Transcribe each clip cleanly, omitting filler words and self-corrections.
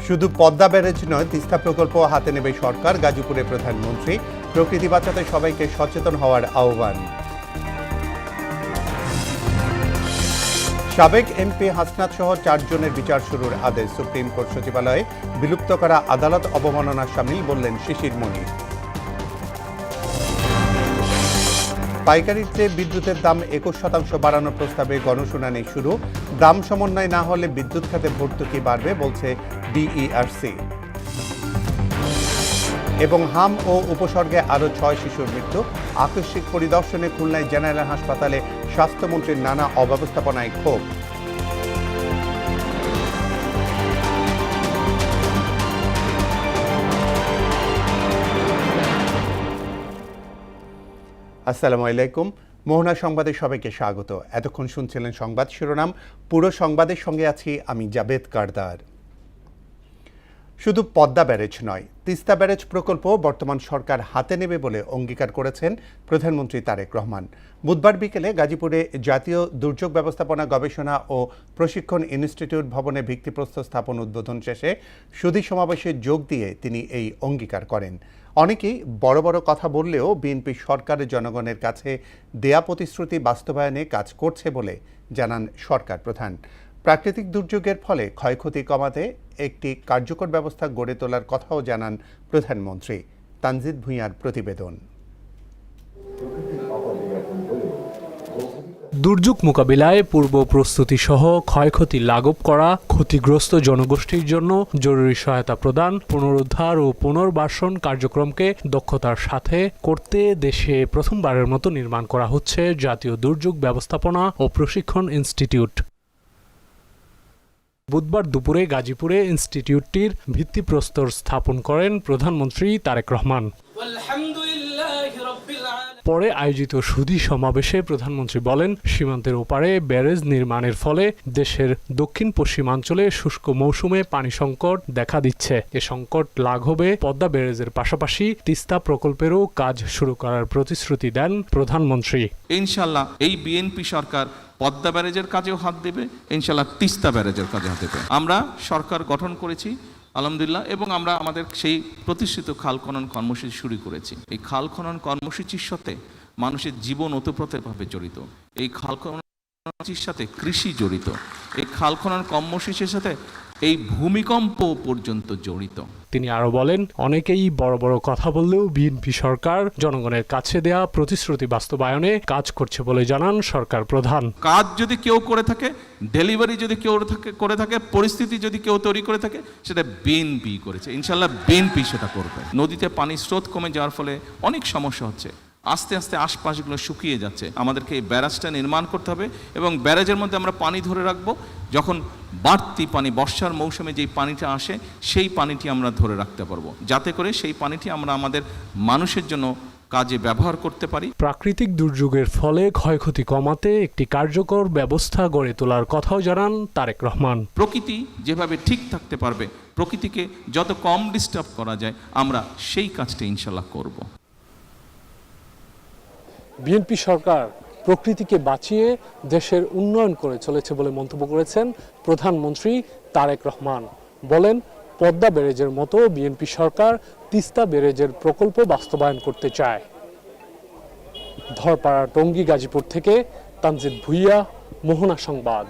শুধু পদ্মা ব্যারেজ নয়, তিস্তা প্রকল্প হাতে নেবে সরকার। গাজীপুরে প্রধানমন্ত্রী। প্রকৃতি বাঁচাতে সবাইকে সচেতন হওয়ার আহ্বান। সাবেক এমপি হাসনাত সহ 4 জনের বিচার শুরুর আদেশ। সুপ্রিম কোর্ট সচিবালয়ে বিলুপ্ত করা আদালত অবমাননার সামিল, বললেন শিশির মনির। পাইকারিতে বিদ্যুতের দাম 21% বাড়ানোর প্রস্তাবে গণশুনানি শুরু। দাম সমন্বয় না হলে বিদ্যুৎ খাতে ভর্তুকি বাড়বে, বলছে ডিইআরসি। এবং হাম ও উপসর্গে আরও 6 শিশুর মৃত্যু। আকস্মিক পরিদর্শনে খুলনায় জেনারেল হাসপাতালে স্বাস্থ্যমন্ত্রীর নানা অব্যবস্থাপনায় ক্ষোভ। আসসালামু আলাইকুম। মোহনা সংবাদে সবাইকে স্বাগত। এতক্ষণ শুনছিলেন সংবাদ শিরোনাম। পুরো সংবাদের সঙ্গে আছি আমি জাবেদ কারদার। শুধু পদ্মা ব্যারেজ নয়, তিস্তা ব্যারেজ প্রকল্প বর্তমান সরকার হাতে নেবে বলে অঙ্গীকার করেছেন প্রধানমন্ত্রী তারেক রহমান। বুধবার বিকেলে গাজীপুরে জাতীয় দুর্যোগ ব্যবস্থাপনা গবেষণা ও প্রশিক্ষণ ইনস্টিটিউট ভবনে ভিত্তিপ্রস্তর স্থাপন উদ্বোধন শেষে সুধী সমাবেশে যোগ দিয়ে তিনি এই অঙ্গীকার করেন। অনেকেই বড় বড় কথা বললেও বিএনপি সরকারের জনগণের কাছে দেয়া প্রতিশ্রুতি বাস্তবায়নে কাজ করছে বলে জানান সরকার প্রধান। প্রাকৃতিক দুর্যোগের ফলে ক্ষয়ক্ষতি কমাতে একটি কার্যকর ব্যবস্থা গড়ে তোলার কথাও জানান প্রধানমন্ত্রী। তানজিদ ভূঁইয়ার প্রতিবেদন। দুর্যোগ মোকাবিলায় পূর্ব প্রস্তুতি সহ ক্ষয়ক্ষতি লাঘব করা, ক্ষতিগ্রস্ত জনগোষ্ঠীর জন্য জরুরি সহায়তা প্রদান, পুনরুদ্ধার ও পুনর্বাসন কার্যক্রমকে দক্ষতার সাথে করতে দেশে প্রথমবারের মতো নির্মাণ করা হচ্ছে জাতীয় দুর্যোগ ব্যবস্থাপনা ও প্রশিক্ষণ ইনস্টিটিউট। বুধবার দুপুরে গাজীপুরে ইনস্টিটিউটটির ভিত্তিপ্রস্তর স্থাপন করেন প্রধানমন্ত্রী তারেক রহমান। পরে আয়োজিত সুধী সমাবেশে প্রধানমন্ত্রী বলেন, সীমান্তের ওপারে ব্যারেজ নির্মাণের ফলে দেশের দক্ষিণ পশ্চিমাঞ্চলে শুষ্ক মৌসুমে পানি সংকট দেখা দিচ্ছে। এ সংকট লাঘবে পদ্মা ব্যারেজের পাশাপাশি তিস্তা প্রকল্পেরও কাজ শুরু করার প্রতিশ্রুতি দেন প্রধানমন্ত্রী। ইনশাআল্লাহ এই বিএনপি সরকার পদ্মা ব্যারেজের কাজেও হাত দেবে, ইনশাআল্লাহ তিস্তা ব্যারেজের কাজে হাত দেবে। আমরা সরকার গঠন করেছি আলহামদুলিল্লাহ, এবং আমরা আমাদের সেই প্রতিষ্ঠিত খাল খনন কর্মসূচি শুরু করেছি। এই খাল খনন কর্মসূচির সাথে মানুষের জীবন ওতপ্রোতভাবে জড়িত। এই খাল খনন কর্মসূচির সাথে কৃষি জড়িত। এই খাল খনন কর্মসূচির সাথে এই ভূমিকম্প পর্যন্ত জড়িত। তিনি আরো বলেন, অনেকেই বড় বড় কথা বললেও বিএনপি সরকার জনগণের কাছে দেয়া প্রতিশ্রুতি বাস্তবায়নে কাজ করছে বলে জানান সরকার প্রধান। কাজ যদি কেউ করে থাকে, ডেলিভারি যদি কেউ করে থাকে, পরিস্থিতি যদি কেউ তৈরি করে থাকে, সেটা বিএনপি করেছে। ইনশাআল্লাহ বিএনপি সেটা করবে। নদীতে পানির স্রোত কমে যাওয়ার ফলে অনেক সমস্যা হচ্ছে। আস্তে আস্তে আশপাশগুলো শুকিয়ে যাচ্ছে। আমাদেরকে এই ব্যারাজটা নির্মাণ করতে হবে এবং ব্যারাজের মধ্যে আমরা পানি ধরে রাখবো। যখন বাড়তি পানি বর্ষার মৌসুমে যেই পানিটা আসে, সেই পানিটি আমরা ধরে রাখতে পারবো, যাতে করে সেই পানিটি আমরা আমাদের মানুষের জন্য কাজে ব্যবহার করতে পারি। প্রাকৃতিক দুর্যোগের ফলে ক্ষয়ক্ষতি কমাতে একটি কার্যকর ব্যবস্থা গড়ে তোলার কথাও জানান তারেক রহমান। প্রকৃতি যেভাবে ঠিক থাকতে পারবে, প্রকৃতিকে যত কম ডিস্টার্ব করা যায়, আমরা সেই কাজটা ইনশাল্লাহ করব। বিএনপি সরকার প্রকৃতিকে বাঁচিয়ে দেশের উন্নয়ন করে চলেছে বলে মন্তব্য করেছেন প্রধানমন্ত্রী তারেক রহমান। বলেন, পদ্মা ব্যারেজের মতো বিএনপি সরকার তিস্তা ব্যারেজের প্রকল্প বাস্তবায়ন করতে চায়। ধরপাড়া, টঙ্গী, গাজীপুর থেকে তানজিদ ভূঁইয়া, মোহনা সংবাদ।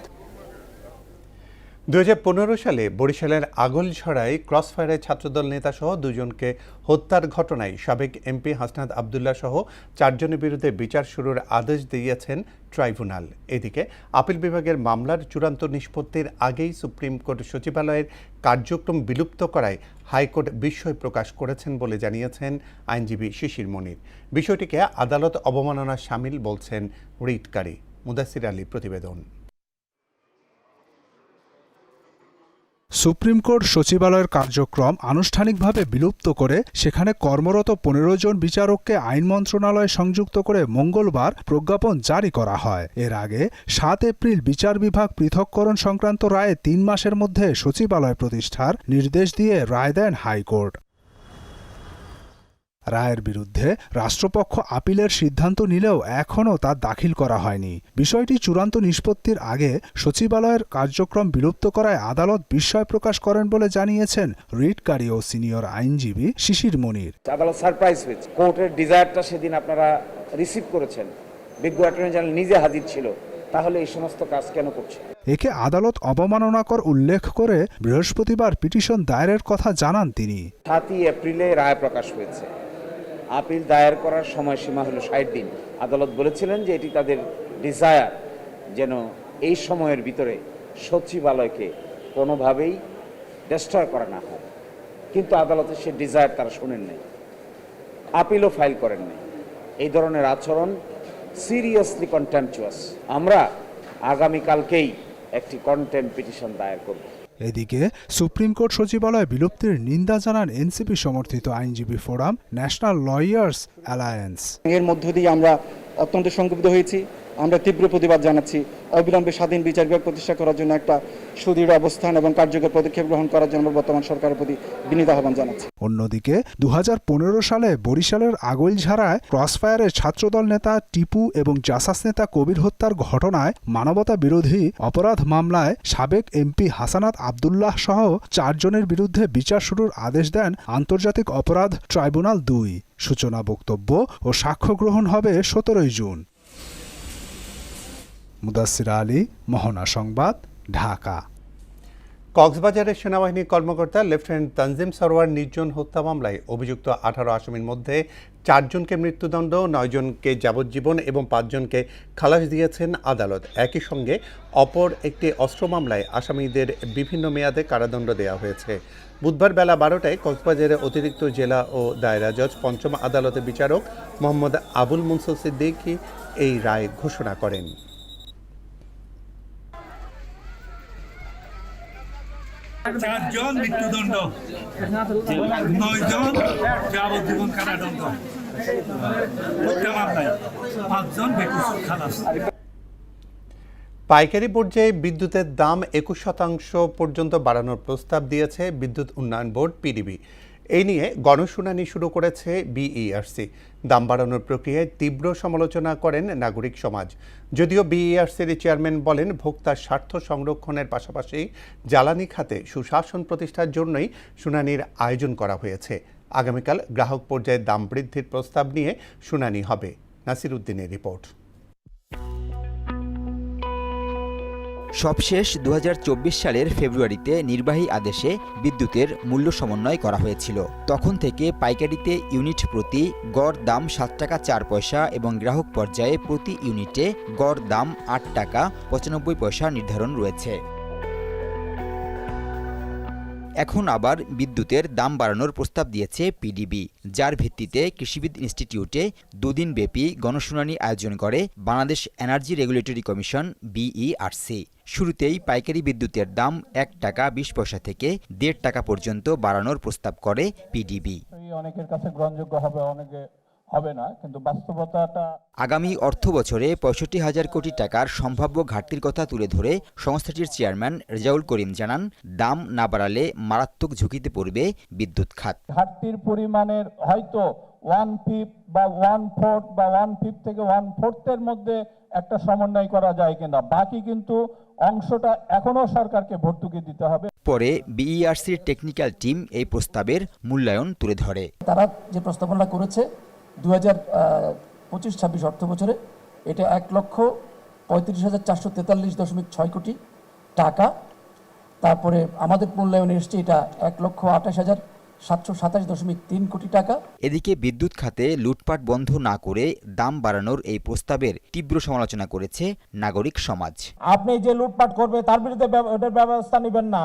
2015 সালে বরিশালের আগলঝড়ায় ক্রসফায়ারে ছাত্রদল নেতাসহ 2 জনকে হত্যার ঘটনায় সাবেক এমপি হাসনাত আবদুল্লাহ সহ 4 জনের বিরুদ্ধে বিচার শুরুর আদেশ দিয়েছেন ট্রাইব্যুনাল। এদিকে আপিল বিভাগের মামলার চূড়ান্ত নিষ্পত্তির আগেই সুপ্রিম কোর্ট সচিবালয়ের কার্যক্রম বিলুপ্ত করায় হাইকোর্ট বিস্ময় প্রকাশ করেছেন বলে জানিয়েছেন আইনজীবী শিশির মনির। বিষয়টিকে আদালত অবমাননার শামিল বলছেন রিটকারী। মুদাসির আলীর প্রতিবেদন। সুপ্রিম কোর্ট সচিবালয়ের কার্যক্রম আনুষ্ঠানিকভাবে বিলুপ্ত করে সেখানে কর্মরত 15 জন বিচারককে আইন মন্ত্রণালয়ে সংযুক্ত করে মঙ্গলবার প্রজ্ঞাপন জারি করা হয়। এর আগে 7 এপ্রিল বিচার বিভাগ পৃথককরণ সংক্রান্ত রায়ে 3 মাসের মধ্যে সচিবালয় প্রতিষ্ঠার নির্দেশ দিয়ে রায় দেন হাইকোর্ট। রায়ের বিরুদ্ধে রাষ্ট্রপক্ষ আপিলের সিদ্ধান্ত নিলেও এখনও তা দাখিল করা হয়নি। বিষয়টি চূড়ান্ত নিষ্পত্তির আগে সচিবালয়ের কার্যক্রম বিলুপ্ত করায় আদালত বিস্ময় প্রকাশ করেন বলে জানিয়েছেন রিটকারী ও সিনিয়র আইনজীবী শিশির মনির। আদালত সারপ্রাইজ হয়েছে। কোর্টের ডিজায়ারটা সেদিন আপনারা রিসিভ করেছেন, বিজ্ঞ অ্যাটর্নি জেনারেল নিজে হাজির ছিল, তাহলে এই সমস্ত কাজ কেন করছে? একে আদালত অবমাননাকর উল্লেখ করে বৃহস্পতিবার পিটিশন দায়েরের কথা জানান তিনি। 7ই এপ্রিলে রায় প্রকাশ হয়েছে। আপিল দায়ের করার সময়সীমা হলো 60 দিন। আদালত বলেছিলেন যে এটি তাদের ডিজায়ার, যেন এই সময়ের ভিতরে সচিবালয়কে কোনোভাবেই ডিস্ট্রয় করা না হয়, কিন্তু আদালতের সে ডিজায়ার তারা শোনেন নাই, আপিলও ফাইল করেন নাই। এই ধরনের আচরণ সিরিয়াসলি কন্টেম্পচুয়াস। আমরা আগামীকালকেই একটি কন্টেম্প পিটিশন দায়ের করব। এদিকে সুপ্রিম কোর্ট সচিবালয় বিলুপ্তির নিন্দা জানান এনসিপি সমর্থিত আইনজীবী ফোরাম, ন্যাশনাল লয়ার্স অ্যালায়েন্স। এর মধ্য দিয়ে আমরা অত্যন্ত সংক্ষুব্ধ হয়েছি। আমরা তীব্র প্রতিবাদ জানাচ্ছি। অবিলম্বে স্বাধীন বিচার বিভাগ প্রতিষ্ঠা করার জন্য একটা সুদৃঢ় অবস্থান এবং কার্যকর পদক্ষেপ গ্রহণ করার জন্য বর্তমান সরকারের প্রতি বিনীত আহ্বান জানাচ্ছি। অন্যদিকে 2015 সালে বরিশালের আগৈলঝাড়ায় ক্রসফায়ারে ছাত্রদল নেতা টিপু এবং জাসাস নেতা কবির হত্যার ঘটনায় মানবতা বিরোধী অপরাধ মামলায় সাবেক এমপি হাসানাত আবদুল্লাহ সহ 4 জনের বিরুদ্ধে বিচার শুরুর আদেশ দেন আন্তর্জাতিক অপরাধ ট্রাইব্যুনাল 2। সূচনা বক্তব্য ও সাক্ষ্য গ্রহণ হবে 17 জুন। মুদাসসির আলী, মোহনা সংবাদ, ঢাকা। কক্সবাজারের সেনাবাহিনী কর্মকর্তা লেফটেন্যান্ট তানজিম সরওয়ার নির্জন হত্যা মামলায় অভিযুক্ত 18 আসামির মধ্যে 4 জনকে মৃত্যুদণ্ড, 9 জনকে যাবজ্জীবন এবং 5 জনকে খালাস দিয়েছেন আদালত। একই সঙ্গে অপর একটি অস্ত্র মামলায় আসামিদের বিভিন্ন মেয়াদে কারাদণ্ড দেওয়া হয়েছে। বুধবার বেলা 12টায় কক্সবাজারের অতিরিক্ত জেলা ও দায়রা জজ 5ম আদালতের বিচারক মোহাম্মদ আবুল মুনসুর সিদ্দিকী এই রায় ঘোষণা করেন। 4 জন মৃত্যুদণ্ড, 9 জন যাবজ্জীবন কারাদণ্ড, হত্যা মামলায় 5 জন বেকসুর খালাস। পাইকারি পর্যায়ে বিদ্যুতের দাম 21% পর্যন্ত বাড়ানোর প্রস্তাব দিয়েছে বিদ্যুৎ উন্নয়ন বোর্ড পিডিবি। এই নিয়ে গণশুনানি শুরু করেছে বিইআরসি। দাম বাড়ানোর প্রক্রিয়ায় তীব্র সমালোচনা করেন নাগরিক সমাজ। যদিও বিইআরসির চেয়ারম্যান বলেন, ভোক্তার স্বার্থ সংরক্ষণের পাশাপাশি জ্বালানি খাতে সুশাসন প্রতিষ্ঠার জন্যই শুনানির আয়োজন করা হয়েছে। আগামীকাল গ্রাহক পর্যায়ে দাম বৃদ্ধির প্রস্তাব নিয়ে শুনানি হবে। নাসির উদ্দিনের রিপোর্ট। সবশেষ 2024 সালের ফেব্রুয়ারিতে নির্বাহী আদেশে বিদ্যুতের মূল্য সমন্বয় করা হয়েছিল। তখন থেকে পাইকারিতে ইউনিট প্রতি গড় দাম 7 টাকা 4 পয়সা এবং গ্রাহক পর্যায়ে প্রতি ইউনিটে গড় দাম 8 টাকা 95 পয়সা নির্ধারণ রয়েছে। এখন আবার বিদ্যুতের দাম বাড়ানোর প্রস্তাব দিয়েছে পিডিবি, যার ভিত্তিতে কৃষিবিদ ইনস্টিটিউটে 2 দিনব্যাপী গণশুনানি আয়োজন করে Bangladesh energy regulatory commission BERC. শুরুতেই পাইকারি বিদ্যুতের দাম 1 টাকা 20 পয়সা থেকে 1.5 টাকা পর্যন্ত বাড়ানোর প্রস্তাব করে পিডিবি। অনেকের কাছে গ্রহণযোগ্য হবে, অনেকে হবে না, কিন্তু বাস্তবতাটা আগামী অর্থ বছরে 65,000 কোটি টাকার সম্ভাব্য ঘাটতির কথা তুলে ধরে সংস্থাটির চেয়ারম্যান রেজাউল করিম জানান, দাম না বাড়ালে মারাত্মক ঝুঁকিতে পড়বে বিদ্যুৎ খাত। ঘাটতির পরিমাণের হয়তো 1/5 বা 1/4 বা 1/5 থেকে 1/4 মধ্যে একটা সমন্বয় করা যায় কিনা, বাকি কিন্তু অংশটা এখনো সরকারকে ভর্তুকি দিতে হবে। পরে বিইআরসির টেকনিক্যাল টিম এই প্রস্তাবের মূল্যায়ন তুলে ধরে। তারা যে প্রস্তাবনা করেছে 2025-26 অর্থ বছরে, এটা 1,35,443.6 কোটি টাকা। তারপরে আমাদের মূল্যায়নে এসছে এটা 1,28,727.3 কোটি টাকা। এদিকে বিদ্যুৎ খাতে লুটপাট বন্ধ না করে দাম বাড়ানোর এই প্রস্তাবের তীব্র সমালোচনা করেছে নাগরিক সমাজ। আপনি যে লুটপাট করবে তার বিরুদ্ধে ওটার ব্যবস্থা নেবেন না।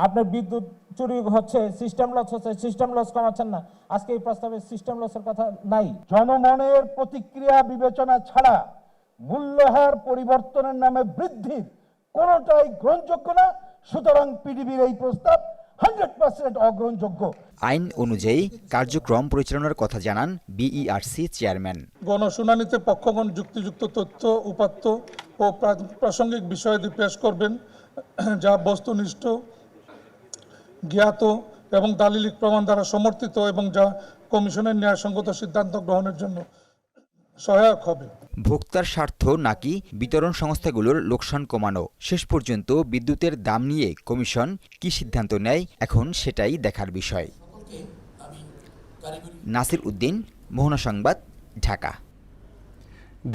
আপনার বিদ্যুৎ চুরি হচ্ছে, সিস্টেম লস হচ্ছে, সিস্টেম লস কমাচ্ছেন না। আজকে এই প্রস্তাবে সিস্টেম লসের কথা নাই। জনমনের প্রতিক্রিয়া বিবেচনা ছাড়া মূল্যহার পরিবর্তনের নামে বৃদ্ধির কোনোটাই গ্রহণযোগ্য না। সুতরাং পিডিবির এই প্রস্তাব 100% অগ্রহণযোগ্য। আইন অনুযায়ী কার্যক্রম পরিচালনার কথা জানান বিইআরসি চেয়ারম্যান। গণশুনানিতে পক্ষগণ যুক্তিযুক্ত তথ্য, উপাত্ত ও প্রাসঙ্গিক বিষয়াদি পেশ করবেন, যা বস্তুনিষ্ঠ, জ্ঞাত এবং দালিলিক প্রমাণ দ্বারা সমর্থিত এবং যা কমিশনের ন্যায়সঙ্গত সিদ্ধান্ত গ্রহণের জন্য সহায়ক হবে। ভোক্তার স্বার্থ নাকি বিতরণ সংস্থাগুলোর লোকসান কমানো, শেষ পর্যন্ত বিদ্যুতের দাম নিয়ে কমিশন কি সিদ্ধান্ত নেয় এখন সেটাই দেখার বিষয়। নাসির উদ্দিন, মোহনা সংবাদ, ঢাকা।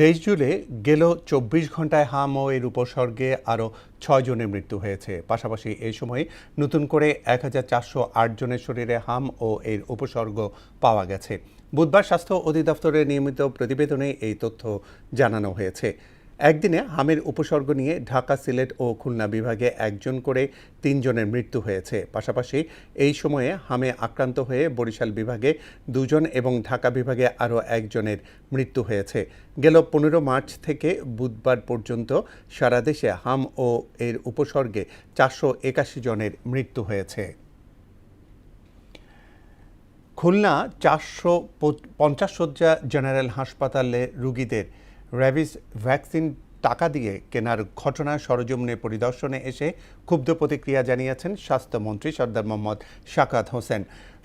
দেশজুড়ে গেল 24 ঘন্টায় হাম ও এর উপসর্গে আরও 6 জনের মৃত্যু হয়েছে। পাশাপাশি এই সময় নতুন করে 1408 জনের শরীরে হাম ও এর উপসর্গ পাওয়া গেছে। বুধবার স্বাস্থ্য অধিদপ্তরের নিয়মিত প্রতিবেদনে এই তথ্য জানানো হয়েছে। একদিনে হামের উপসর্গ নিয়ে ঢাকা, সিলেট ও খুলনা বিভাগে 1 জন করে 3 জনের মৃত্যু হয়েছে। পাশাপাশি এই সময়ে হামে আক্রান্ত হয়ে বরিশাল বিভাগে 2 জন এবং ঢাকা বিভাগে আরও 1 জনের মৃত্যু হয়েছে। গেল 15 মার্চ থেকে বুধবার পর্যন্ত সারা দেশে হাম ও এর উপসর্গে 481 জনের মৃত্যু হয়েছে। খুলনা 450 শয্যা জেনারেল হাসপাতালে রোগীদের র্যাবিস ভ্যাকসিন টাকা দিয়ে কেনার ঘটনা সরজমিনে পরিদর্শনে এসে ক্ষুব্ধ প্রতিক্রিয়া জানিয়েছেন স্বাস্থ্যমন্ত্রী সরদার মোহাম্মদ শাকাত হোসেন।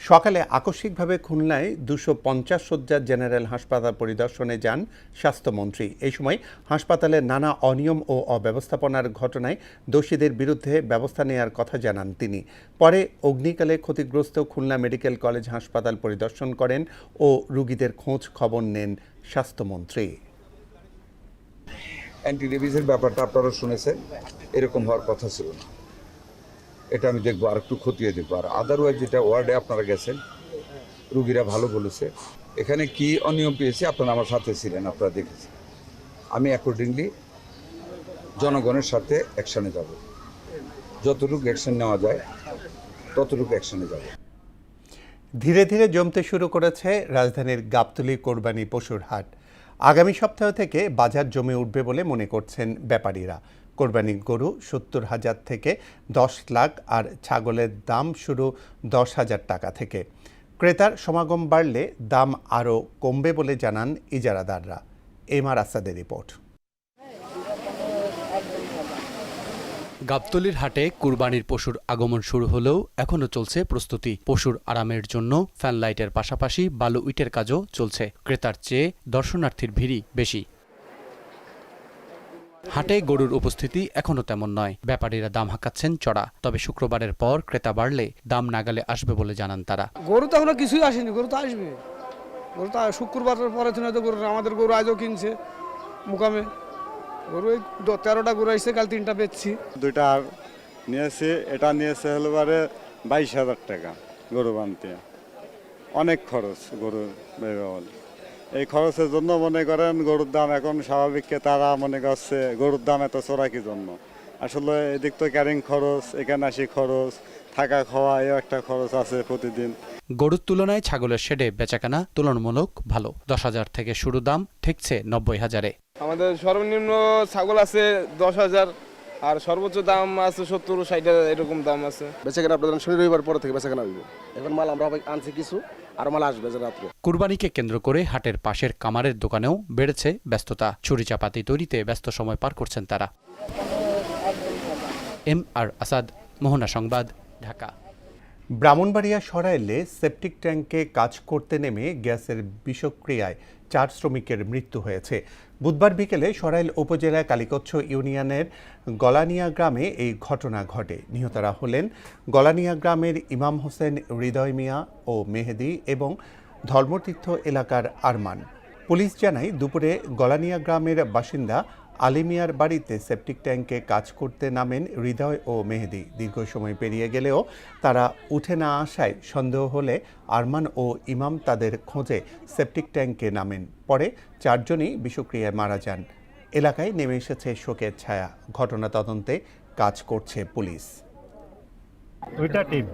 সকালে আকস্মিকভাবে খুলনায় 250 শয্যা জেনারেল হাসপাতাল পরিদর্শনে যান স্বাস্থ্যমন্ত্রী। এই সময় হাসপাতালে নানা অনিয়ম ও অব্যবস্থাপনার ঘটনায় দোষীদের বিরুদ্ধে ব্যবস্থা নেওয়ার কথা জানান তিনি। পরে অগ্নিকালে ক্ষতিগ্রস্ত খুলনা মেডিকেল কলেজ হাসপাতাল পরিদর্শন করেন ও রোগীদের খোঁজ খবর নেন স্বাস্থ্যমন্ত্রী। অ্যান্টি রেবিসের ব্যাপারটা আপনারা শুনেছেন, এরকম হওয়ার কথা ছিল না। এটা আমি দেখবো, আর একটু খতিয়ে দেখবো। আর আদারওয়াইজ যেটা ওয়ার্ডে আপনারা গেছেন, রুগীরা ভালো বলেছে। এখানে কি অনিয়ম পেয়েছে আপনারা আমার সাথে ছিলেন, আপনারা দেখেছেন। আমি অ্যাকর্ডিংলি জনগণের সাথে অ্যাকশানে যাব, যতটুকু অ্যাকশন নেওয়া যায় ততটুকু অ্যাকশনে যাব। ধীরে ধীরে জমতে শুরু করেছে রাজধানীর গাবতলী কোরবানি পশুর হাট। আগামী সপ্তাহ থেকে বাজার জমে উঠবে বলে মনে করছেন ব্যাপারীরা। কোরবানির গরু 70,000 থেকে 10 লাখ আর ছাগলের দাম শুরু 10,000 টাকা থেকে। ক্রেতার সমাগম বাড়লে দাম আরও কমবে বলে জানান ইজারাদাররা। এমআর আসাদের রিপোর্ট। গাবতলীর হাটে কুরবানির পশুর আগমন শুরু হলেও এখনও চলছে প্রস্তুতি। পশুর আরামের জন্য ফ্যান লাইটের পাশাপাশি বালু ইটের কাজও চলছে। ক্রেতার চেয়ে দর্শনার্থীর ভিড়ই বেশি। হাটে গরুর উপস্থিতি এখনও তেমন নয়। ব্যাপারীরা দাম হাঁকাচ্ছেন চড়া। তবে শুক্রবারের পর ক্রেতা বাড়লে দাম নাগালে আসবে বলে জানান তারা। গরু তো এখনো কিছুই আসেনি, গরু তো আসবে। গরু তো শুক্রবারের পরে তো গরু, আমাদের গরু আজও কিনছে মুকামে। গরু 13টা গরু আসছে, কাল 3টা বেচছি। 2টা নিয়েছি, এটা নিয়েছে হলো 22,000 টাকা গরু বানতে। অনেক খরচ গরুর ব্যবহার। এই খরচের জন্য মনে করেন গরুর দাম এখন স্বাভাবিককে তারা মনে করছে গরুর দাম এত চড়া কি জন্য। আসলে এদিক তো ক্যারিং খরচ, এখানে আসি খরচ, থাকা খাওয়া এও একটা খরচ আছে প্রতিদিন। গরুর তুলনায় ছাগলের শেডে বেচাকেনা তুলনামূলক ভালো। 10,000 থেকে শুরু, দাম ঠেকছে 90,000-এ। আমাদের সর্বনিম্ন ছাগল আছে 10,000 আর সর্বোচ্চ দাম আছে 70-60 এরকম দাম আছে। বেচাকেনা আপনাদের শনি রবিবার পরে থেকে বেচাকেনা হইব। এখন মাল আমরা আনছি কিছু, আর মাল আসবে রাত্রে। কুরবানিকে কেন্দ্র করে হাটের পাশের কামারের দোকানেও বেড়েছে ব্যস্ততা। ছুরি চাপাতি তৈরিতে ব্যস্ত সময় পার করছেন তারা। এমআর আসাদ, মোহনা সংবাদ, ঢাকা। ব্রাহ্মণবাড়িয়া সরাইলে সেপটিক ট্যাঙ্কে কাজ করতে নেমে গ্যাসের বিষক্রিয়ায় 4 শ্রমিকের মৃত্যু হয়েছে। বুধবার বিকেলে সরাইল উপজেলার কালীকচ্ছ ইউনিয়নের গলানিয়া গ্রামে এই ঘটনা ঘটে। নিহতরা হলেন গলানিয়া গ্রামের ইমাম হোসেন, হৃদয় মিয়া ও মেহেদি এবং ধর্মতীর্থ এলাকার আরমান। পুলিশ জানায় দুপুরে গলানিয়া গ্রামের বাসিন্দা আলিমিয়ার বাড়িতে সেপটিক ট্যাঙ্কে কাজ করতে নামেন হৃদয় ও মেহেদি। দীর্ঘ সময় পেরিয়ে গেলেও তারা উঠে না আসায় সন্দেহ হলে আরমান ও ইমাম তাদের খোঁজে সেপটিক ট্যাঙ্কে নামেন। পরে 4 জনই বিষক্রিয়ায় মারা যান। এলাকায় নেমে এসেছে শোকের ছায়া। ঘটনা তদন্তে কাজ করছে পুলিশ। 2টা টিম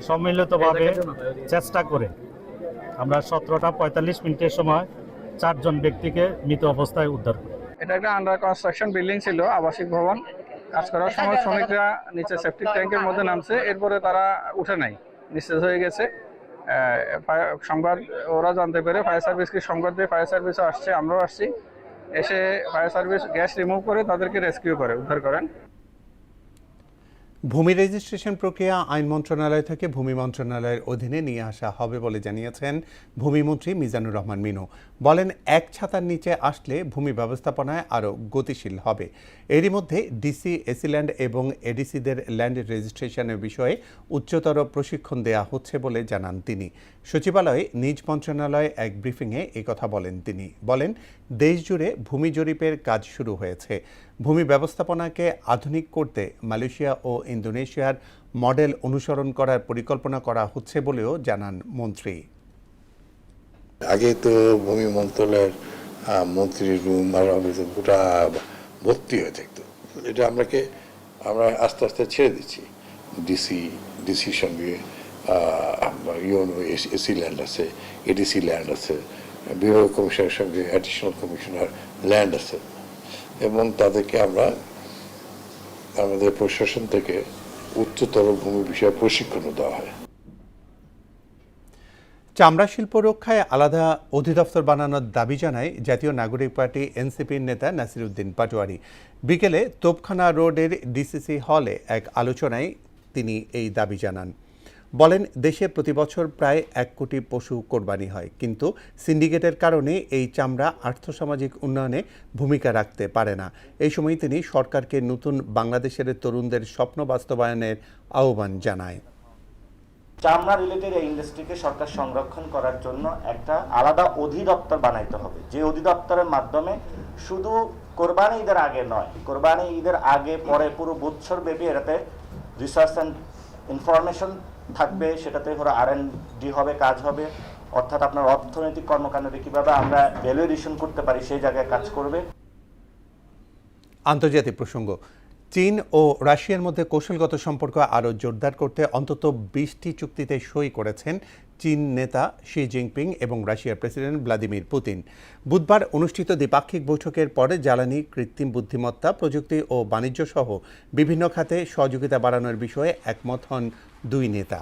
সম্মিলিতভাবে চেষ্টা করে আমরা 17টা 45 মিনিটের সময় 4 জন ব্যক্তিকে মৃত অবস্থায় উদ্ধার করি। এটা একটা আন্ডার কনস্ট্রাকশন বিল্ডিং ছিল, আবাসিক ভবন। কাজ করার সময় শ্রমিকরা নিচে সেপটিক ট্যাঙ্কের মধ্যে নামছে, এরপরে তারা উঠে নাই, নিঃশেষ হয়ে গেছে। সংবাদ ওরা জানতে পেরে ফায়ার সার্ভিসকে সংবাদ দিয়ে ফায়ার সার্ভিসও আসছে, আমরাও আসছি। এসে ফায়ার সার্ভিস গ্যাস রিমুভ করে তাদেরকে রেস্কিউ করে উদ্ধার করেন। ভূমি রেজিস্ট্রেশন প্রক্রিয়া আইন মন্ত্রণালয় থেকে ভূমি মন্ত্রণালয়ের অধীনে নিয়ে আসা হবে বলে জানিয়েছেন ভূমিমন্ত্রী মিজানুর রহমান মিনু। বলেন, এক ছাতার নিচে আসলে ভূমি ব্যবস্থাপনায় আরও গতিশীল হবে। এরই মধ্যে ডিসি, এসি ল্যান্ড এবং এডিসিদের ল্যান্ড রেজিস্ট্রেশনের বিষয়ে উচ্চতর প্রশিক্ষণ দেয়া হচ্ছে বলে জানান তিনি। সচিবালয়ে নিজ মন্ত্রণালয়ে এক ব্রিফিংয়ে একথা বলেন তিনি। বলেন, দেশজুড়ে ভূমি জরিপের কাজ শুরু হয়েছে। ভূমি ব্যবস্থাপনাকে আধুনিক করতে মালয়েশিয়া ও ইন্দোনেশিয়ার মডেল অনুসরণ করার পরিকল্পনা করা হচ্ছে বলেও জানান মন্ত্রী। আগে তো ভূমি মন্ত্রণালয়ের মন্ত্রীর রুম আর অফিস গোটা ভর্তি হয়ে থাকতো। এটা আমরা আস্তে আস্তে ছেড়ে দিচ্ছি। ডিসির সঙ্গে ইউনো এসি ল্যান্ড আছে, এডিসি ল্যান্ড আছে, বিভাগ কমিশনের সঙ্গে অ্যাডিশনাল কমিশনার ল্যান্ড আছে, এবং তাদেরকে আমরা আমাদের প্রশাসন থেকে উচ্চতর ভূমি বিষয়ে প্রশিক্ষণও দেওয়া হয়। চামড়া শিল্প রক্ষায় আলাদা অধিদপ্তর বানানোর দাবি জানায় জাতীয় নাগরিক পার্টি এনসিপির নেতা নাসির উদ্দিন পাটোয়ারি। বিকেলে তোপখানা রোডের ডিসিসি হলে এক আলোচনায় তিনি এই দাবি জানান। বলেন, দেশে প্রতি বছর প্রায় 1 কোটি পশু কোরবানি হয়, কিন্তু সিন্ডিকেটের কারণে এই চামড়া আর্থসামাজিক উন্নয়নে ভূমিকা রাখতে পারে না। এই সময় তিনি সরকারকে নতুন বাংলাদেশের তরুণদের স্বপ্ন বাস্তবায়নের আহ্বান জানায়। চামড়া রিলেটেড এই ইন্ডাস্ট্রিকে সরকার সংরক্ষণ করার জন্য একটা আলাদা অধিদপ্তর বানাইতে হবে, যে অধিদপ্তরের মাধ্যমে শুধু কোরবানি ঈদের আগে নয়, কোরবানি ঈদের আগে পরে পুরো বছর ব্যাপী এটাতে রিসার্চ অ্যান্ড ইনফরমেশন থাকবে, সেটাতে ধরো R&D হবে, কাজ হবে, অর্থাৎ আপনার অর্থনৈতিক কর্মকাণ্ডে কিভাবে আমরা ভ্যালু এডিশন করতে পারি সেই জায়গায় কাজ করবে। আন্তর্জাতিক প্রসঙ্গ। চীন ও রাশিয়ার মধ্যে কৌশলগত সম্পর্ক আরও জোরদার করতে অন্তত 20টি চুক্তিতে সই করেছেন চীন নেতা শি জিনপিং এবং রাশিয়ার প্রেসিডেন্ট ভ্লাদিমির পুতিন। বুধবার অনুষ্ঠিত দ্বিপাক্ষিক বৈঠকের পরে জ্বালানি, কৃত্রিম বুদ্ধিমত্তা, প্রযুক্তি ও বাণিজ্য সহ বিভিন্ন খাতে সহযোগিতা বাড়ানোর বিষয়ে একমত হন দুই নেতা।